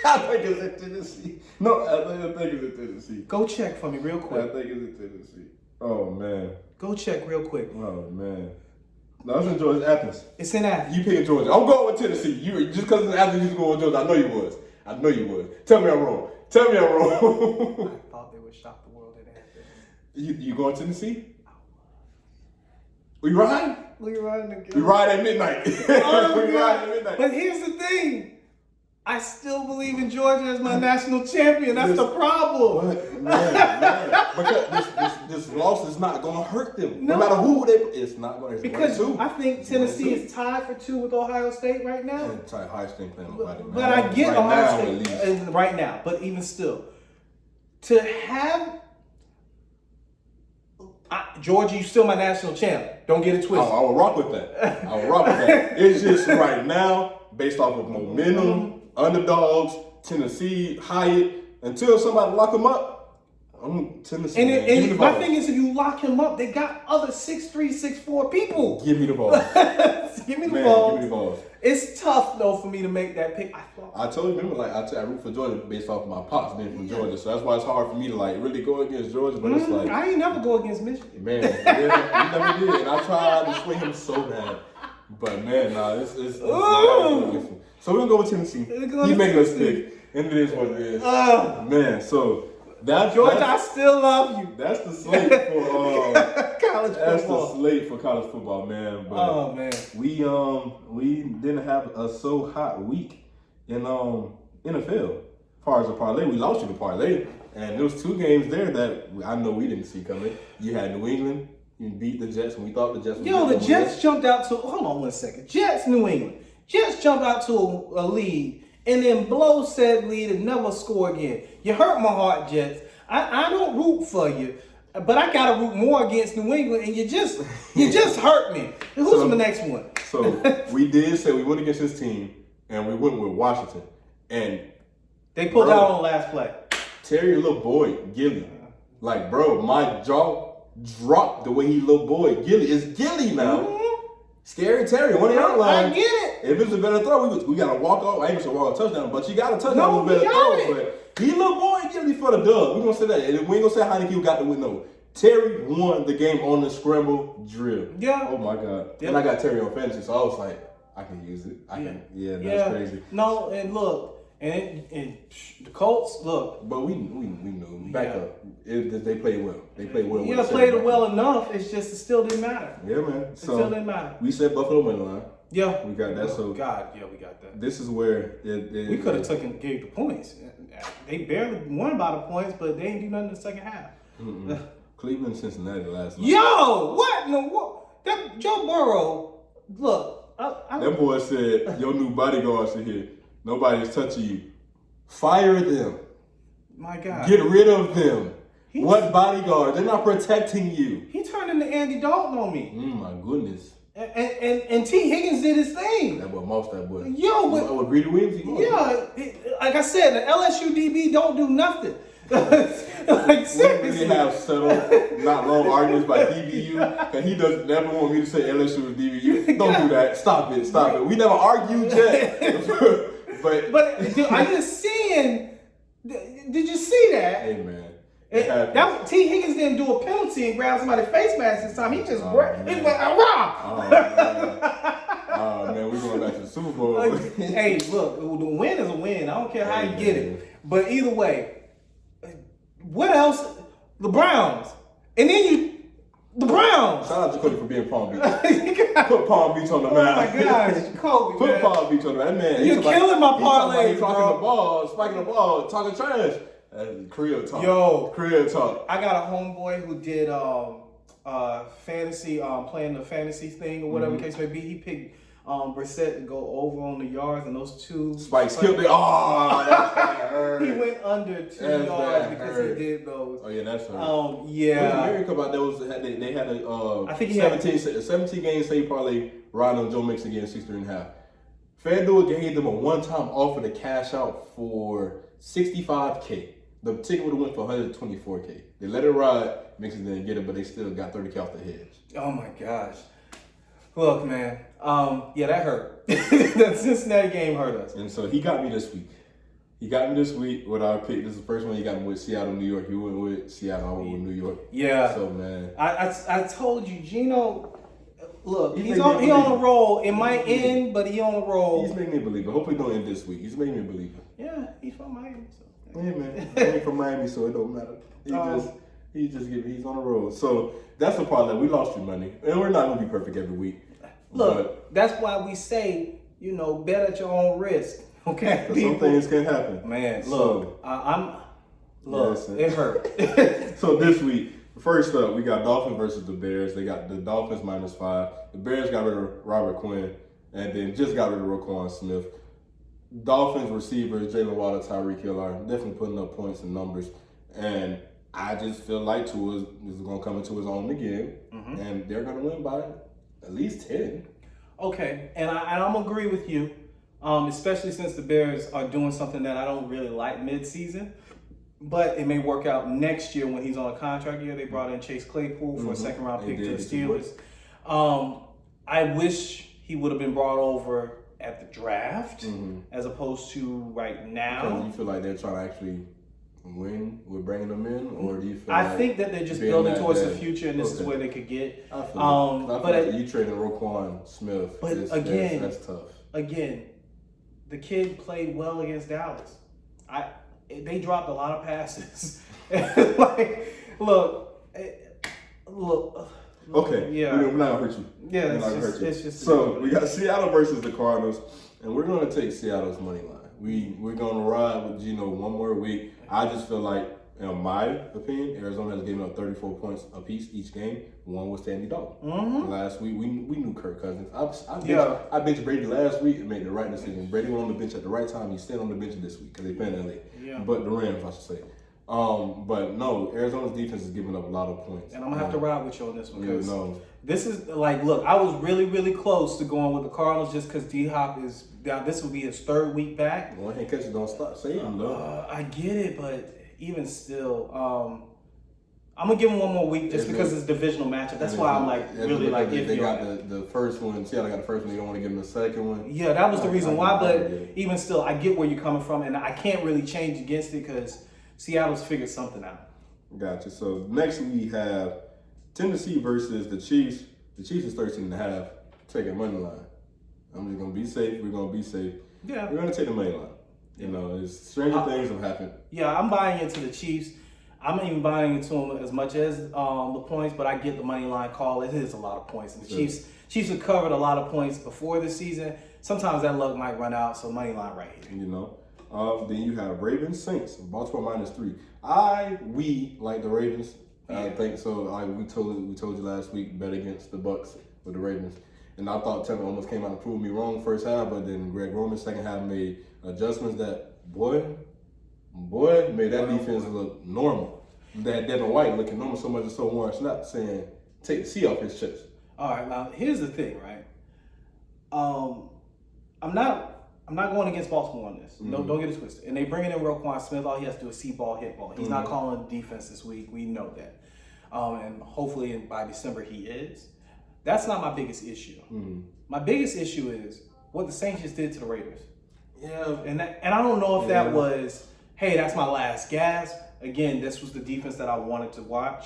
I think it's in Tennessee. No, I think it's in Tennessee. Go check for me real I quick. think it's in Tennessee. Oh man. Go check real quick. Oh man. No, it's in Georgia, Athens. It's in Athens. You picking Georgia? I'm going with Tennessee. You just because it's Athens, you going with Georgia. I know you was. I know you was. Tell me I'm wrong. Tell me I'm wrong. I thought they would shock the world in Athens. You going Tennessee? We ride? We riding We ride at midnight. We ride at midnight. But here's the thing. I still believe in Georgia as my national champion. That's the problem. What? Man. Because this loss is not going to hurt them. No matter who it's not going to hurt them. Because I think Tennessee is tied for 2 with Ohio State right now. Ohio State playing nobody, man. But I get right Ohio now, State right now. But even still, to have Georgia, you still my national champ. Don't get it twisted. I will rock with that. I will rock with that. It's just right now, based off of momentum, underdogs, Tennessee, Hyatt, until somebody lock them up, I'm Tennessee. And my thing is, if you lock him up, they got other 6'3", 6'4" people. Give me the ball. Give me the Man, ball. give me the ball. It's tough though for me to make that pick. I told you, remember, like I root for Georgia based off of my pops being from Georgia, so that's why it's hard for me to like really go against Georgia. But it's like I ain't never go against Michigan. Man, yeah, you never did, and I tried to swing him so bad, but man, nah, it's so we're gonna go with Tennessee. He making us pick, and it is what it is. Man, so Georgia, I still love you. That's the slate for college football. That's the slate for college football, man. But man, we didn't have a so hot week in NFL. As far as the parlay, we lost you the parlay, and there was 2 games there that I know we didn't see coming. You had New England, you beat the Jets, and we thought the Jets. The Jets jumped out to. Hold on 1 second. Jets, New England. Jets jumped out to a lead and then blow said lead and never score again. You hurt my heart, Jets. I don't root for you, but I gotta root more against New England, and you just hurt me. Who's the next one? So we did say we went against this team, and we went with Washington, and they pulled out on the last play. Terry, little boy, Gilly, like bro, my jaw dropped the way he little boy Gilly is Gilly now. Mm-hmm. Scary Terry, one of your line. I get it. If it's a better throw, we got to walk off. I ain't gonna walk a touchdown, but you got a touchdown with a better throw. But he little boy Gilly for the dub. We gonna say that. And we ain't gonna say Heineke got the win. No, Terry won the game on the scramble drill. Yeah. Oh my God. Yep. And I got Terry on fantasy, so I was like, I can use it. That's crazy. No, and look, and the Colts, look. But we knew. Back up. They played well. They played well. Yeah, played it well enough. It's just it still didn't matter. Yeah, man. It still didn't matter. We said Buffalo win the line. Yeah. We got that. So God, yeah, we got that. This is where we could have gave the points. They barely won by the points, but they didn't do nothing in the second half. Cleveland, Cincinnati last night. Yo, what in the world? That Joe Burrow, look. That boy said, your new bodyguards are here. Nobody's touching you. Fire them. My God. Get rid of them. What bodyguard? They're not protecting you. He turned into Andy Dalton on me. My goodness. And T. Higgins did his thing. That boy mossed that boy. Yo, but with Greedy Williams, like I said, the LSU DB don't do nothing. Like seriously, we have settled not long arguments by DBU, and he doesn't never want me to say LSU is DBU. Don't do that. Stop it. We never argued yet. but I'm just saying. Did you see that? Hey man. That T. Higgins didn't do a penalty and grab somebody's face mask this time. He just grabbed. He went Oh man, we're going back to the Super Bowl. Hey, look, the win is a win. I don't care how you get it. But either way, what else? The Browns. And then the Browns. Shout out to Cody for being Palm Beach. Put Palm Beach on the map. Oh my gosh, Kobe. Put Palm Beach on the map. Man, you're killing my parlay, bro. Spiking the ball, talking trash. Crib talk. Yo, crib talk. I got a homeboy who did fantasy, playing the fantasy thing or whatever the case may be. He picked Brissett to go over on the yards, and those two Spikes killed it. Oh, that hurt. He went under 2 That's yards that because hurt. he did those. Oh yeah, that's hurt. Yeah. What America about those? They had a I think he had 17 game save parlay riding on Joe Mixon getting 63.5. FanDuel gave them a one-time offer to cash out for $65K. The ticket would have went for $124K. They let it ride. Mixon didn't get it, but they still got $30K off the heads. Oh my gosh. Look, man. Yeah, that hurt. That Cincinnati game hurt us. And so he got me this week. He got me this week with our pick. This is the first one he got me with Seattle, New York. You went with Seattle, I went with New York. Yeah. So, man. I told you, Gino, look, He's he on making me a believe. roll. It might end, but he on a roll. He's making me believe it. Hopefully, don't end this week. He's making me believe it. Yeah, he's from Miami. So. Yeah, man. I ain't from Miami, so it don't matter. He's on the road. So that's the part that we lost you money, and we're not gonna be perfect every week. Look, that's why we say, bet at your own risk. Okay, But some things can happen. Man, So- look, Yes, it hurt. So this week, first up, we got Dolphins versus the Bears. They got the Dolphins -5. The Bears got rid of Robert Quinn, and then just got rid of Roquan Smith. Dolphins receivers, Jalen Waddle, Tyreek Hill are definitely putting up points and numbers. And I just feel like Tua is going to come into his own again, and they're going to win by at least 10. Okay, and I'm agree with you, especially since the Bears are doing something that I don't really like mid-season, but it may work out next year when he's on a contract year. They brought in Chase Claypool for a second-round pick to the Steelers. I wish he would have been brought over at the draft as opposed to right now. Because you feel like they're trying to actually win with bringing them in, or do you feel I think that they're just being building that towards the bad? future, and this is Okay. where they could get. I feel I feel but like you trading Roquan Smith. but That's tough. Again, the kid played well against Dallas. They dropped a lot of passes. Look. Okay. Yeah. We're not gonna hurt you. Yeah, We're not gonna hurt you. it's just. So we got Seattle versus the Cardinals, and we're gonna take Seattle's money line. We're gonna ride with Gino one more week. I just feel like, in my opinion, Arizona has given up 34 points apiece each game. One was to Andy Dalton. Last week we knew Kirk Cousins. I benched Brady last week and made the right decision. Brady went on the bench at the right time. He's staying on the bench this week because they playing LA. Yeah. But the Rams, I should say. But no, Arizona's defense is giving up a lot of points. And I'm gonna have to ride with you on this one because this is look, I was really, really close to going with the Cardinals just because D-Hop is down. This will be his 3rd week back. One hand catches don't stop saving though. I get it, but even still, I'm gonna give him one more week just because it's a divisional matchup. That's why I'm really iffy. They got the first one. Seattle got the first one. You don't want to give them the second one. Yeah, that was the reason why. I But get it. even still, I get where you're coming from, and I can't really change against it because Seattle's figured something out. Gotcha. So next we have Tennessee versus the Chiefs. The Chiefs is 13.5. Taking money line. I'm just gonna be safe. We're gonna be safe. Yeah. We're gonna take the money line. Stranger things have happened. Yeah, I'm buying into the Chiefs. I'm not even buying into them as much as the points, but I get the money line call. It is a lot of points. And the Chiefs have covered a lot of points before this season. Sometimes that luck might run out, so money line right here. Then you have Ravens Saints, Baltimore -3. We like the Ravens. I think so. We told you last week, bet against the Bucks with the Ravens. And I thought Tampa almost came out and proved me wrong first half, but then Greg Roman second half made adjustments that made that defense look normal. That Devin White looking normal so much and so Warren Snap saying, take the C off his chest. All right, now here's the thing, right? I'm not going against Baltimore on this. No, don't get it twisted. And they bringing in Roquan Smith. All he has to do is see ball, hit ball. He's not calling defense this week. We know that. And hopefully by December he is. That's not my biggest issue. My biggest issue is what the Saints just did to the Raiders. Yeah. And I don't know if that was, hey, that's my last gasp. Again, this was the defense that I wanted to watch.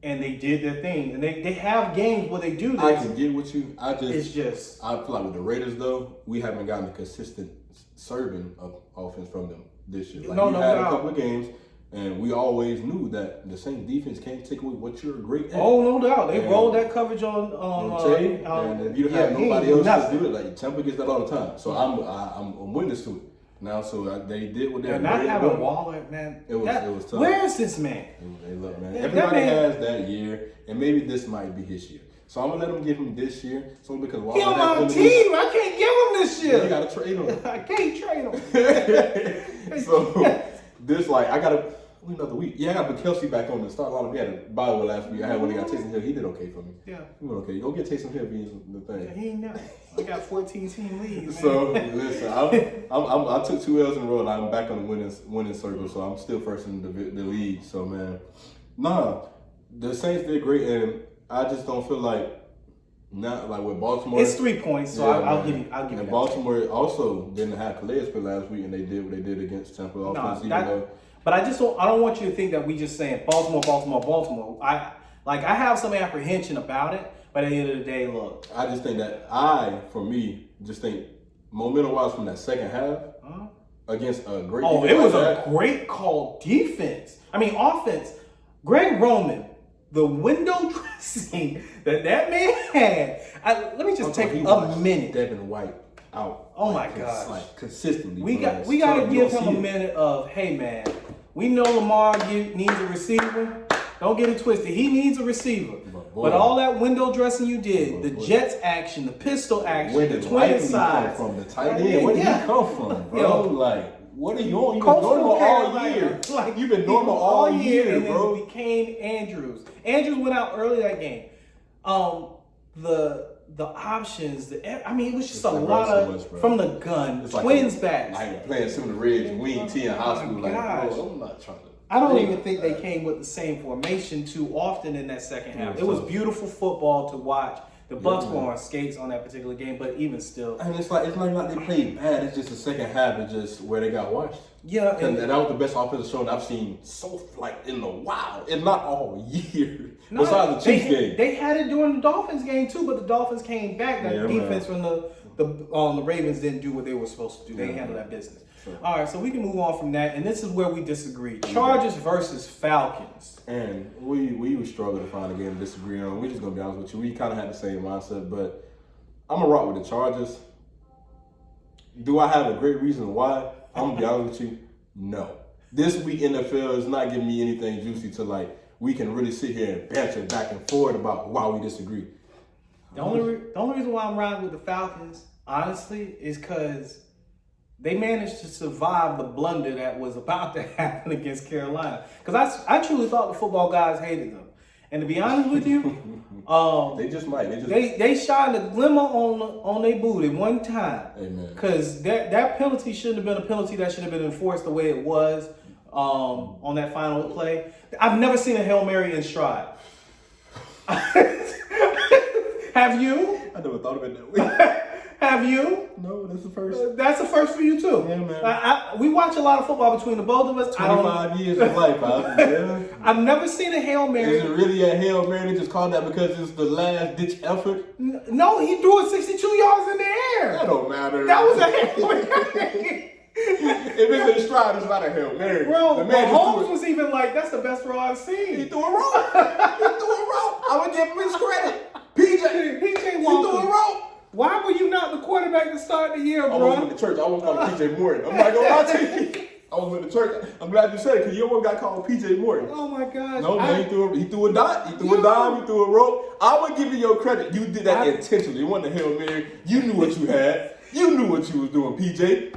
And they did their thing. And they have games where they do this. I can get with you. I feel like with the Raiders though, we haven't gotten a consistent serving of offense from them this year. Like we had a couple of games, and we always knew that the same defense can't take away what you're great at. Oh, no doubt. They rolled that coverage on and if you have nobody else to do it, like Tampa gets that all the time. So I'm witness to it. Now, so they did what they and not having Waller, man. It was tough. Where is this man? Hey, look, man. Everybody has that year, and maybe this might be his year. So I'm gonna let him give him this year. So because He on my team. I can't give him this year. You gotta trade him. I can't trade him. So this I gotta another week. Yeah, I got Kelsey back on the start lineup. We had a bye last week. I had when he got Taysom Hill. He did okay for me. Yeah. He went okay. Go get Taysom Hill being the thing. Yeah, he ain't never. I got 14 team leads. Man. So listen, I took 2 L's in a row and I'm back on the winning circle. So I'm still first in the league. So man, the Saints did great, and I just don't feel like not like with Baltimore. It's 3 points, so yeah, I'll give you. And Baltimore also didn't have Calais play last week, and they did what they did against Tampa offense. But I don't want you to think that we just saying Baltimore. I have some apprehension about it, but at the end of the day, look. I just think that for me, think momentum-wise from that second half against a great. Oh, it was a great call defense. I mean, offense. Greg Roman, the window dressing that man had. Let me just take a minute. Devin White out. Oh my gosh. Consistently. We got to give him a minute of, hey man, we know Lamar needs a receiver. Don't get it twisted. He needs a receiver. But all that window dressing you did, the Jets action, the pistol action, the twin sides. From the tight end, where did he come from, bro? What are you on? You've been normal all year. You've been normal all year, and bro. And it became Andrews. Andrews went out early that game. The options, it was just a lot of from the gun. Twins backs. Like playing some of the Reds, Wing T in high school. I'm not trying to. I don't even think they came with the same formation too often in that second half. It was beautiful football to watch. The Bucs were on skates on that particular game, but even still, I mean, it's not like they played bad. It's just the second half is just where they got washed. Yeah, and that was the best offensive show I've seen in a while, and not all year. No, besides the Chiefs game, they had it during the Dolphins game too, but the Dolphins came back. That defense from the Ravens didn't do what they were supposed to do. They handled that business. Sure. All right, so we can move on from that, and this is where we disagree. Chargers versus Falcons. And we would struggle to find a game to disagree on. We're just going to be honest with you. We kind of had the same mindset, but I'm going to rock with the Chargers. Do I have a great reason why? I'm going to be honest with you. No. This week NFL is not giving me anything juicy to we can really sit here and banter back and forth about why we disagree. The only reason why I'm riding with the Falcons, honestly, is because they managed to survive the blunder that was about to happen against Carolina. Because I truly thought the football guys hated them. And to be honest with you, they just might. They shined a glimmer on their booty one time. Amen. Because that penalty shouldn't have been a penalty that should have been enforced the way it was on that final play. I've never seen a Hail Mary in stride. Have you? I never thought of it that way. Have you? No, that's the first. That's the first for you too. Yeah, man. We watch a lot of football between the both of us. 25 years of life. I've never seen a Hail Mary. Is it really a Hail Mary? They just called that because it's the last ditch effort? No, he threw it 62 yards in the air. That don't matter. That was a Hail Mary. If it's in stride, it's not a Hail Mary. Bro, Mahomes was even like, that's the best throw I've seen. He threw a rope. I would give him his credit. PJ Walker. He threw a rope. Why were you not the quarterback to start the year, bro? I was in the church. I almost called PJ Morton. I'm not going to lie to you. I was in the church. I'm glad you said it because you almost got called PJ Morton. Oh my gosh. No, man, he threw a dot. He threw a dime. He threw a rope. I would give you your credit. You did that intentionally. It wasn't a Hail Mary. You knew what you had. You knew what you was doing, PJ.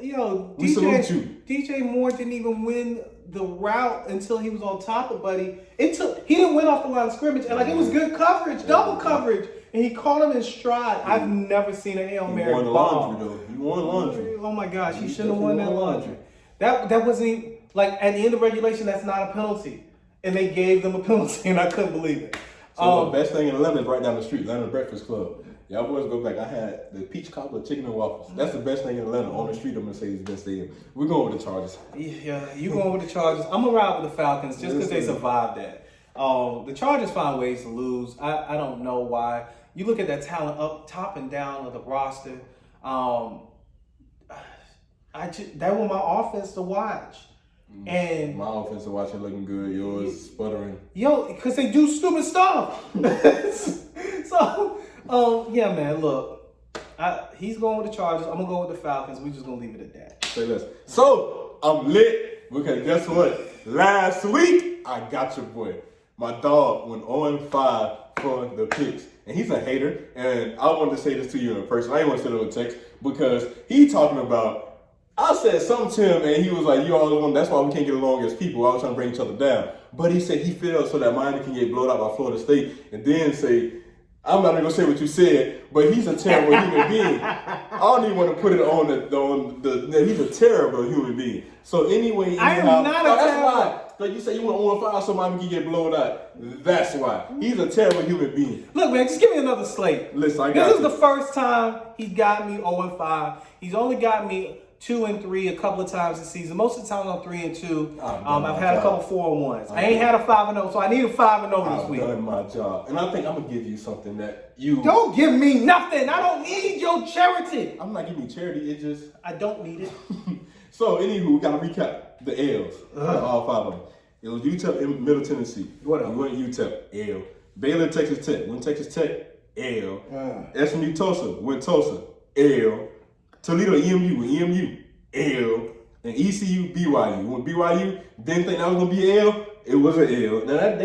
Yo, we salute you. DJ Moore didn't even win the route until he was on top of Buddy. He didn't win off the line of scrimmage, and it was good coverage, double coverage, and he caught him in stride. I've never seen a Hail Mary bomb. He won the laundry though. He won laundry. Oh my gosh, he shouldn't have won that laundry. That wasn't at the end of regulation. That's not a penalty, and they gave them a penalty, and I couldn't believe it. So the best thing in Atlanta is right down the street, Atlanta Breakfast Club. Y'all boys go back. I had the peach cobbler, chicken and waffles. That's the best thing in Atlanta on the street of Mercedes-Benz Stadium. We're going with the Chargers. Yeah, you going with the Chargers. I'm going to ride with the Falcons just because they survived that. The Chargers find ways to lose. I don't know why. You look at that talent up top and down of the roster. That was my offense to watch. And my offense to watch it looking good. Yours sputtering. Yo, because they do stupid stuff. So... yeah, man, look, he's going with the Chargers. I'm going to go with the Falcons. We're just going to leave it at that. Say less. So, I'm lit because guess what? Last week, I got your boy. My dog went 0-5 for the picks. and he's a hater. And I wanted to say this to you in person. I didn't want to say it on text because he talking about. I said something to him, and he was like, "You all want. That's why we can't get along as people. I was trying to bring each other down." But he said he feels so that Miami can get blown out by Florida State, and then say, "I'm not gonna say what you said, but he's a terrible human being." I don't even want to put it on the he's a terrible human being. So anyway, I am not a that's terrible. why. Like you say, you want 0-5 so Miami can get blown out. That's why he's a terrible human being. Look, man, just give me another slate. Listen, I got This is you. the first time he's got me 0-5. He's only got me 2-3 a couple of times this season. Most of the time I'm 3-2. I've had a couple 4-1s. I ain't had a 5-0, so I need a 5-0 this week. I've done my job, and I think I'm gonna give you something that you Don't give me nothing. I don't need your charity. I'm not giving you charity. It just I don't need it. so. Anywho, we gotta recap the L's. All 5 of them. It was UTEP in Middle Tennessee. What else? You went UTEP, L. Baylor, Texas Tech. Went Texas Tech, L. SMU, Tulsa. Went Tulsa, L. Toledo, EMU. Went EMU, L. And ECU, BYU. Went BYU. Didn't think that was gonna be an L. It was an L. Now that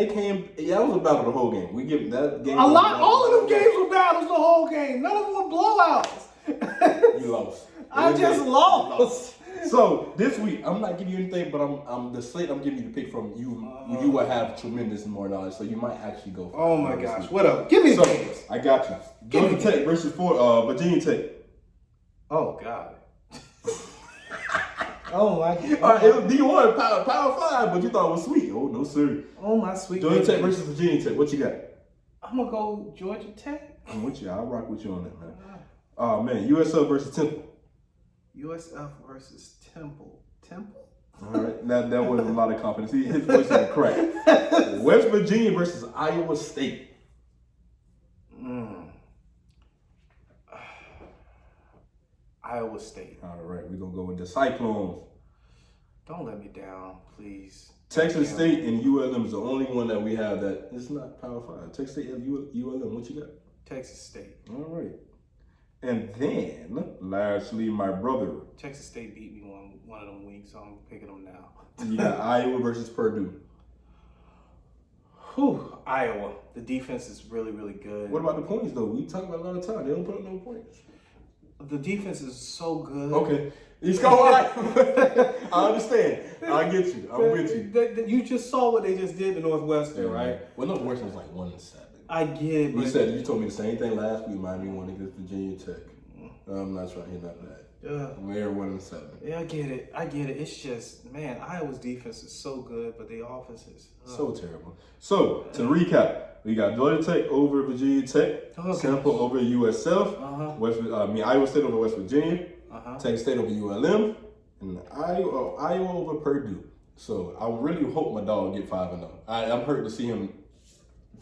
was a battle the whole game. We give that game. All of them games were battles the whole game. None of them were blowouts. You lost. I just lost. So this week, I'm not giving you anything, but I'm the slate I'm giving you to pick from. You will have tremendous more knowledge, so you might actually go. Oh my gosh! What up? Give me the games. I got you. Georgia Tech versus Virginia Tech. Oh God. Oh my God. All right, it was D1 Power 5, but you thought it was sweet. Oh no, sir. Oh my sweet. Georgia baby. Tech versus Virginia Tech. What you got? I'm gonna go Georgia Tech. I'm with you. I'll rock with you on that, man. Oh man, USF versus Temple. USF versus Temple. Temple? All right, that wasn't a lot of confidence. His voice is crack. West Virginia versus Iowa State. Iowa State. All right, we're gonna go with the Cyclones. Don't let me down, please. Texas State and ULM is the only one that we have that is not Power 5. Texas State and ULM. What you got? Texas State. All right. And then, lastly, my brother. Texas State beat me one of them weeks, so I'm picking them now. You got Iowa versus Purdue. Whew, Iowa. The defense is really, really good. What about the points, though? We talk about a lot of time. They don't put up no points. The defense is so good. Okay. It's going right. I understand. I get you. I'm with you. You just saw what they just did to Northwestern, right? Well, Northwestern was like 1-7. I get it. You told me the same thing last week. Miami won against Virginia Tech. I'm not trying to hear none of that. We're 1-7. Yeah, I get it. It's just, man, Iowa's defense is so good, but the offense is so terrible. So, to recap, we got Georgia Tech over Virginia Tech, Temple over USF, Iowa State over West Virginia, Texas State over ULM, and Iowa over Purdue. So, I really hope my dog get 5-0. I'm hurt to see him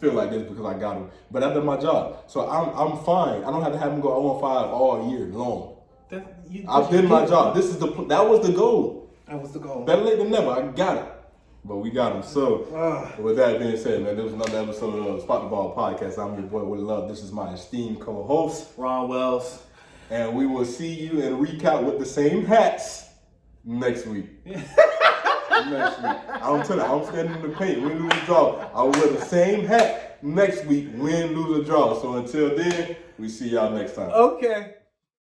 feel like this because I got him, but I did my job. So, I'm fine. I don't have to have him go 0-5 all year long. I did my job. That was the goal. That was the goal. Better late than never. I got it. But we got him. So, with that being said, man, there was another episode of Spot the Ball Podcast. I'm your boy with love. This is my esteemed co-host, Ron Wells. and we will see you and recap with the same hats next week. Next week. I'm telling you, I'm standing in the paint. Win, lose, or draw. I will wear the same hat next week. Win, lose, or draw. So until then, we see y'all next time. Okay.